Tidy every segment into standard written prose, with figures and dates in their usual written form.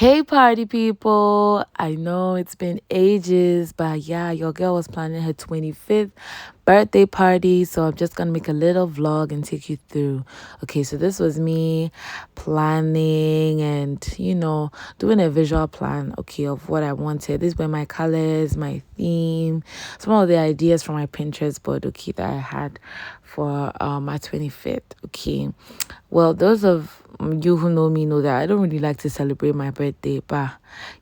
Hey, party people. I know it's been ages, but yeah, your girl was planning her 25th birthday party. So I'm just going to make a little vlog and take you through. Okay, so this was me planning and, doing a visual plan, okay, of what I wanted. These were my colors, my theme, some of the ideas from my Pinterest board, okay, that I had for my 25th, okay. Well, those of you who know me know that I don't really like to celebrate my birthday, but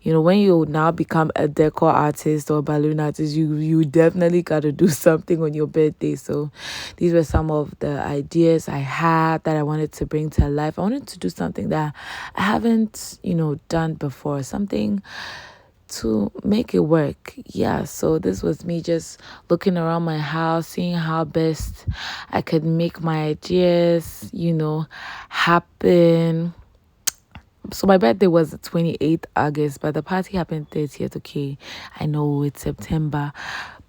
when you now become a decor artist or balloon artist, you definitely got to do something on your birthday. So these were some of the ideas I had that I wanted to bring to life. I wanted to do something that I haven't, done before, something to make it work. Yeah, so this was me just looking around my house, seeing how best I could make my ideas, happen. So my birthday was the 28th August, but the party happened 30th. Okay, I know it's September,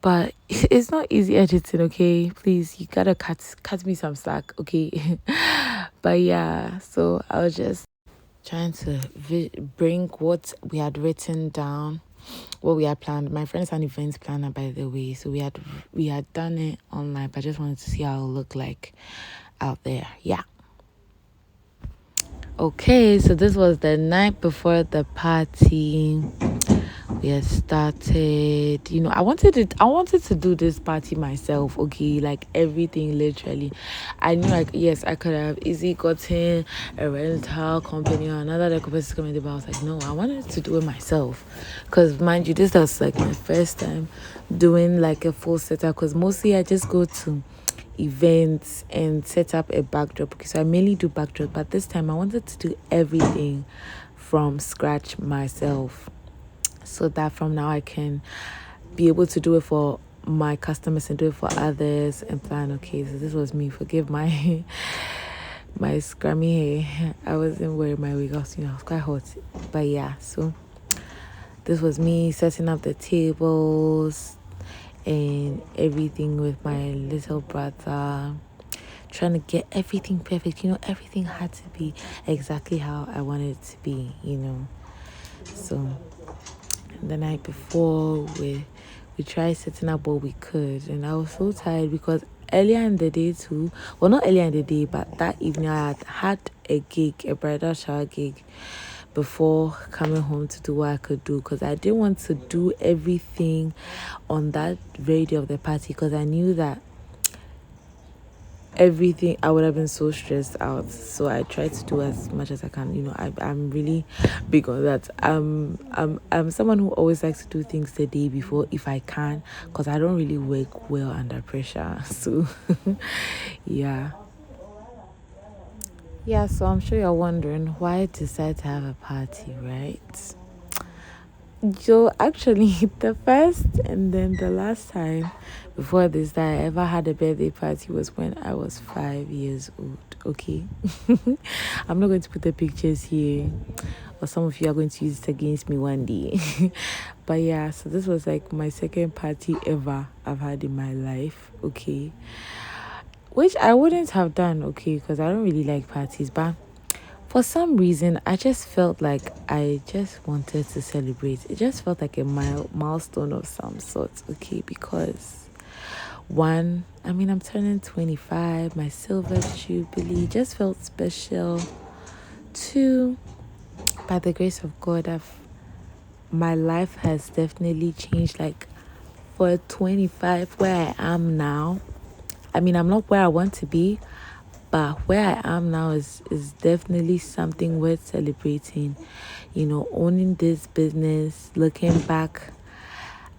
but it's not easy editing. Okay, please, you gotta cut me some slack. Okay, but yeah, so I was just trying to bring what we had written down, what we had planned. My friend's an events planner, by the way, so we had done it online, but I just wanted to see how it looked like out there. Yeah. Okay, so this was the night before the party. We had started. I wanted to do this party myself, okay, like everything literally. I knew, like, yes, I could have easily gotten a rental company or another decorating company, but I was like, no, I wanted to do it myself. Because mind you, this was like my first time doing like a full setup, because mostly I just go to events and set up a backdrop. Okay, so I mainly do backdrop, but this time I wanted to do everything from scratch myself, so that from now I can be able to do it for my customers and do it for others and plan. Okay, so this was me. Forgive my my scrummy hair. I wasn't wearing my wig. I was quite hot, but yeah. So this was me setting up the tables and everything with my little brother, trying to get everything perfect. Everything had to be exactly how I wanted it to be. So the night before, we tried setting up what we could, and I was so tired because earlier in the day too, well, not earlier in the day, but that evening I had a gig, a bridal shower gig, before coming home to do what I could do, because I didn't want to do everything on that very day of the party, because I knew that everything, I would have been so stressed out. So I try to do as much as I can. I'm really big on that. I'm someone who always likes to do things the day before if I can, because I don't really work well under pressure. So yeah. Yeah, so I'm sure you're wondering why I decided to have a party, right? Joe, actually, the first and then the last time before this that I ever had a birthday party was when I was 5 years old. Okay, I'm not going to put the pictures here, or some of you are going to use it against me one day. But yeah, so this was like my second party ever I've had in my life. Okay, which I wouldn't have done. Okay, because I don't really like parties, but for some reason, I just felt like I just wanted to celebrate. It just felt like a milestone of some sort, okay? Because one, I'm turning 25, my silver jubilee just felt special. Two, by the grace of God, my life has definitely changed. Like for 25, where I am now, I'm not where I want to be, but where I am now is definitely something worth celebrating. Owning this business, looking back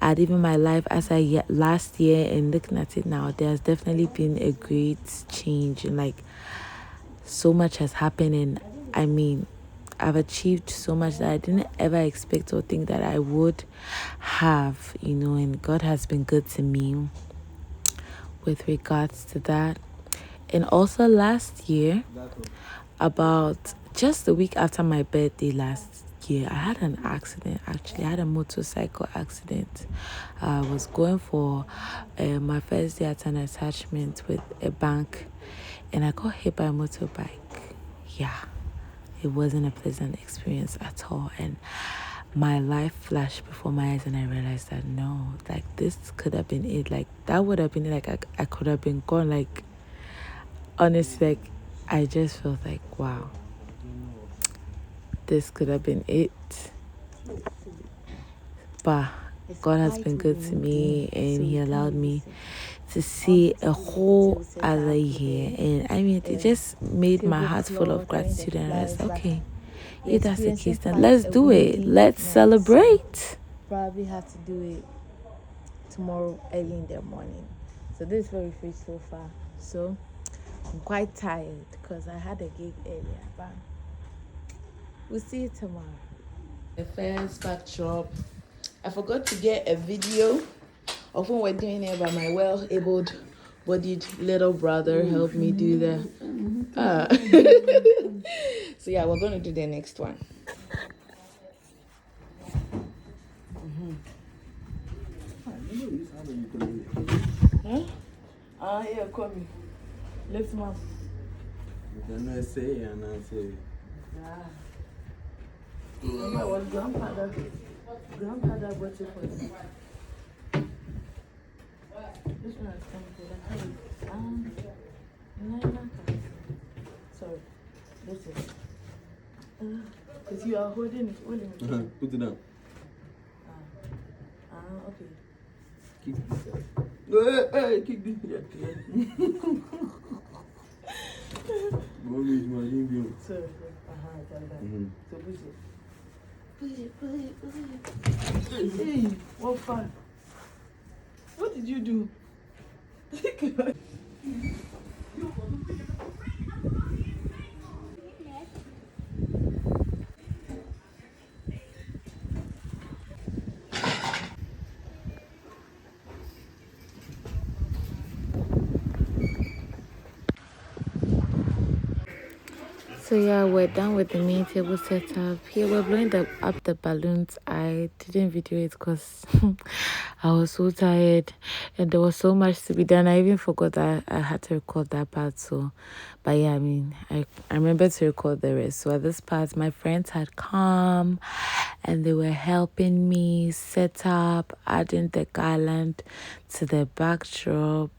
at even my life as last year and looking at it now, there's definitely been a great change, and like so much has happened. And I've achieved so much that I didn't ever expect or think that I would have, and God has been good to me with regards to that. And also last year, about just a week after my birthday last year, I had an accident. Actually, I had a motorcycle accident. I was going for my first day at an attachment with a bank, and I got hit by a motorbike. Yeah, it wasn't a pleasant experience at all. And my life flashed before my eyes, and I realized that no, like this could have been it. Like that would have been it. Like I could have been gone. Like honestly, like I just felt like wow, this could have been it. But God has been good to me, and He allowed me to see a whole other year. And I mean, it just made my heart full of gratitude. And I was like, okay, if that's the case, then let's do it. Let's celebrate. Probably have to do it tomorrow early in the morning. So this is very free so far. So I'm quite tired because I had a gig earlier, but we'll see you tomorrow. The first backdrop. I forgot to get a video of when we're doing it, but my well-abled bodied little brother helped me do the so yeah, we're gonna do the next one. Yeah, call me. Lift him up. I say, and I say, Yeah, what grandfather brought you for me. This one has come to the sorry, this is because you are holding it. Put it down. Okay. Kick this out. Hey, kick this out. So, so push it. Push it. Hey, what fun. What did you do? So yeah, we're done with the main table setup. Here we're blowing up the balloons. I didn't video it because I was so tired and there was so much to be done. I even forgot that I had to record that part. So, but yeah, I mean, I remember to record the rest. So at this part, my friends had come and they were helping me set up, adding the garland to the backdrop.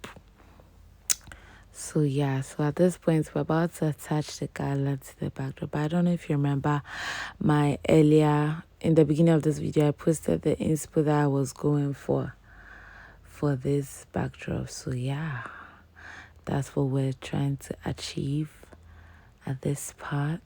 So yeah, so at this point we're about to attach the garland to the backdrop. I don't know if you remember my earlier in the beginning of this video I posted the inspo that I was going for this backdrop. So yeah, that's what we're trying to achieve at this part.